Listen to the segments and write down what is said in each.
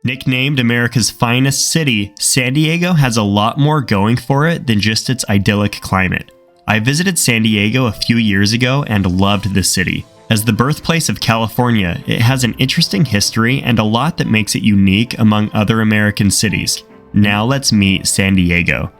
Nicknamed America's finest city, San Diego has a lot more going for it than just its idyllic climate. I visited San Diego a few years ago and loved the city. As the birthplace of California, it has an interesting history and a lot that makes it unique among other American cities. Now let's meet San Diego.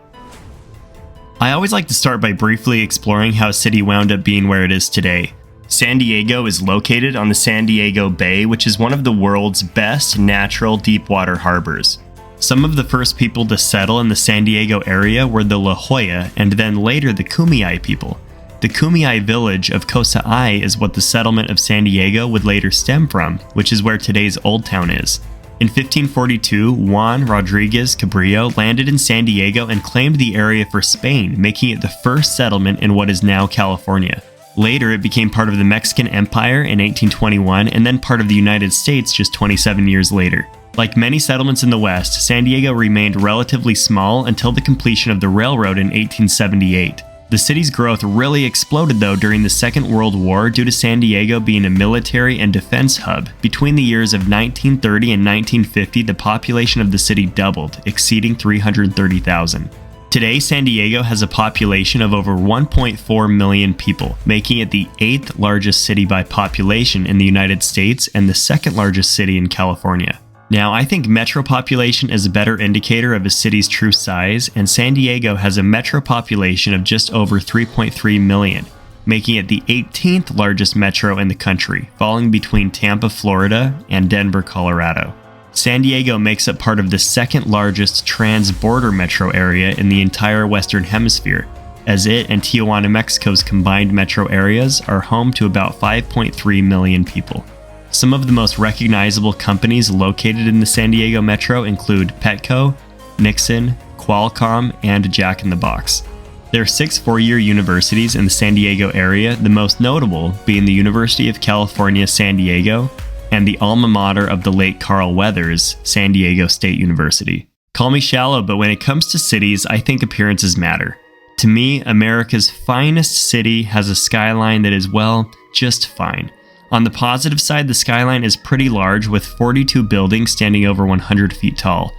I always like to start by briefly exploring how a city wound up being where it is today. San Diego is located on the San Diego Bay, which is one of the world's best natural deepwater harbors. Some of the first people to settle in the San Diego area were the La Jolla and then later the Kumeyaay people. The Kumeyaay village of Kosa'ai is what the settlement of San Diego would later stem from, which is where today's Old Town is. In 1542, Juan Rodriguez Cabrillo landed in San Diego and claimed the area for Spain, making it the first settlement in what is now California. Later, it became part of the Mexican Empire in 1821 and then part of the United States just 27 years later. Like many settlements in the West, San Diego remained relatively small until the completion of the railroad in 1878. The city's growth really exploded though during the Second World War due to San Diego being a military and defense hub. Between the years of 1930 and 1950, the population of the city doubled, exceeding 330,000. Today, San Diego has a population of over 1.4 million people, making it the 8th largest city by population in the United States and the 2nd largest city in California. Now, I think metro population is a better indicator of a city's true size, and San Diego has a metro population of just over 3.3 million, making it the 18th largest metro in the country, falling between Tampa, Florida, and Denver, Colorado. San Diego makes up part of the 2nd largest trans-border metro area in the entire Western Hemisphere, as it and Tijuana, Mexico's combined metro areas are home to about 5.3 million people. Some of the most recognizable companies located in the San Diego metro include Petco, Nixon, Qualcomm, and Jack in the Box. There are 6 four-year universities in the San Diego area, the most notable being the University of California, San Diego, and the alma mater of the late Carl Weathers, San Diego State University. Call me shallow, but when it comes to cities, I think appearances matter. To me, America's finest city has a skyline that is, well, just fine. On the positive side, the skyline is pretty large with 42 buildings standing over 100 feet tall.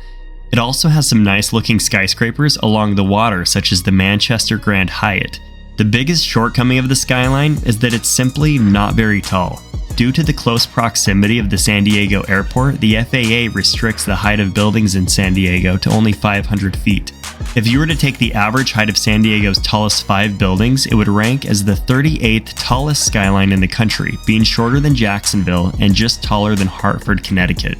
It also has some nice-looking skyscrapers along the water, such as the Manchester Grand Hyatt. The biggest shortcoming of the skyline is that it's simply not very tall. Due to the close proximity of the San Diego airport, the FAA restricts the height of buildings in San Diego to only 500 feet. If you were to take the average height of San Diego's tallest 5 buildings, it would rank as the 38th tallest skyline in the country, being shorter than Jacksonville and just taller than Hartford, Connecticut.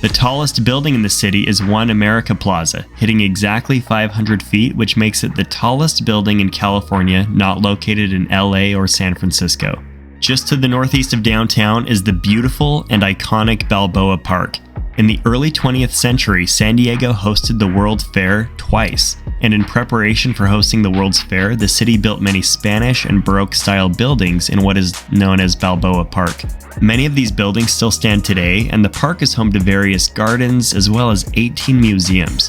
The tallest building in the city is One America Plaza, hitting exactly 500 feet, which makes it the tallest building in California not located in LA or San Francisco. Just to the northeast of downtown is the beautiful and iconic Balboa Park. In the early 20th century, San Diego hosted the World's Fair twice, and in preparation for hosting the World's Fair, the city built many Spanish and Baroque-style buildings in what is known as Balboa Park. Many of these buildings still stand today, and the park is home to various gardens as well as 18 museums.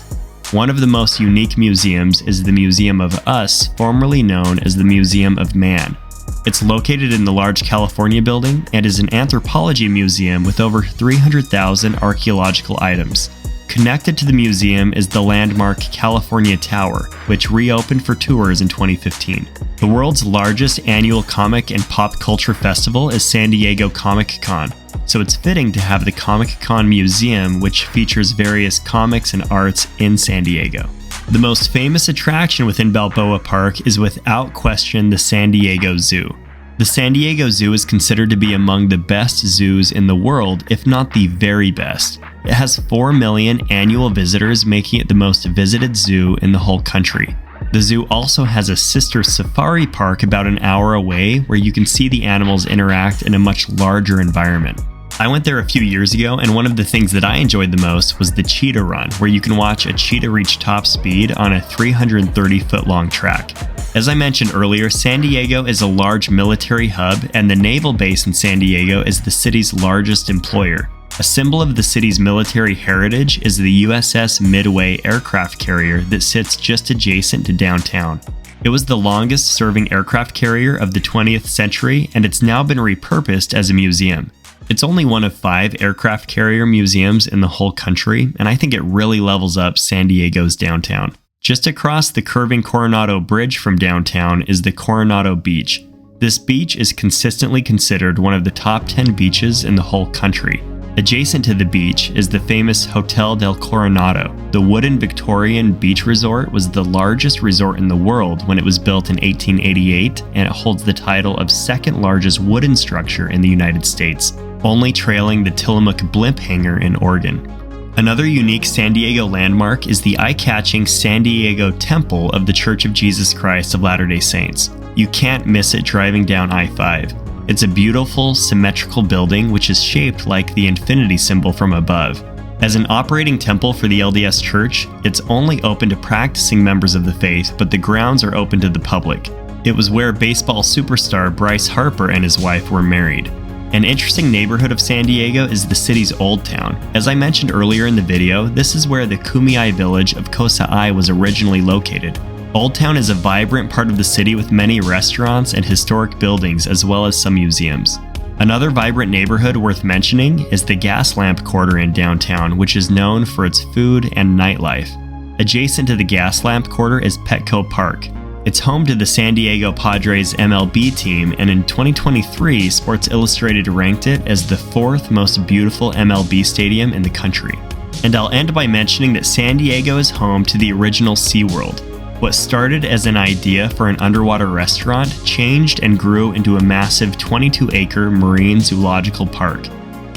One of the most unique museums is the Museum of Us, formerly known as the Museum of Man. It's located in the large California building and is an anthropology museum with over 300,000 archaeological items. Connected to the museum is the landmark California Tower, which reopened for tours in 2015. The world's largest annual comic and pop culture festival is San Diego Comic-Con, so it's fitting to have the Comic-Con Museum, which features various comics and arts in San Diego. The most famous attraction within Balboa Park is without question the San Diego Zoo. The San Diego Zoo is considered to be among the best zoos in the world, if not the very best. It has 4 million annual visitors, making it the most visited zoo in the whole country. The zoo also has a sister safari park about an hour away where you can see the animals interact in a much larger environment. I went there a few years ago, and one of the things that I enjoyed the most was the cheetah run, where you can watch a cheetah reach top speed on a 330-foot-long track. As I mentioned earlier, San Diego is a large military hub, and the naval base in San Diego is the city's largest employer. A symbol of the city's military heritage is the USS Midway aircraft carrier that sits just adjacent to downtown. It was the longest-serving aircraft carrier of the 20th century, and it's now been repurposed as a museum. It's only one of 5 aircraft carrier museums in the whole country, and I think it really levels up San Diego's downtown. Just across the curving Coronado Bridge from downtown is the Coronado Beach. This beach is consistently considered one of the top 10 beaches in the whole country. Adjacent to the beach is the famous Hotel del Coronado. The wooden Victorian beach resort was the largest resort in the world when it was built in 1888, and it holds the title of second largest wooden structure in the United States, only trailing the Tillamook Blimp Hangar in Oregon. Another unique San Diego landmark is the eye-catching San Diego Temple of the Church of Jesus Christ of Latter-day Saints. You can't miss it driving down I-5. It's a beautiful, symmetrical building which is shaped like the infinity symbol from above. As an operating temple for the LDS Church, it's only open to practicing members of the faith, but the grounds are open to the public. It was where baseball superstar Bryce Harper and his wife were married. An interesting neighborhood of San Diego is the city's Old Town. As I mentioned earlier in the video, this is where the Kumeyaay village of Kosa'ai was originally located. Old Town is a vibrant part of the city with many restaurants and historic buildings as well as some museums. Another vibrant neighborhood worth mentioning is the Gaslamp Quarter in downtown, which is known for its food and nightlife. Adjacent to the Gaslamp Quarter is Petco Park. It's home to the San Diego Padres MLB team, and in 2023, Sports Illustrated ranked it as the 4th most beautiful MLB stadium in the country. And I'll end by mentioning that San Diego is home to the original SeaWorld. What started as an idea for an underwater restaurant changed and grew into a massive 22-acre marine zoological park.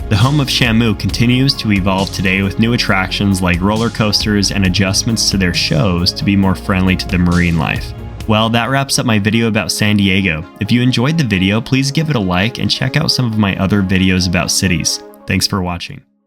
The home of Shamu continues to evolve today with new attractions like roller coasters and adjustments to their shows to be more friendly to the marine life. Well, that wraps up my video about San Diego. If you enjoyed the video, please give it a like and check out some of my other videos about cities. Thanks for watching.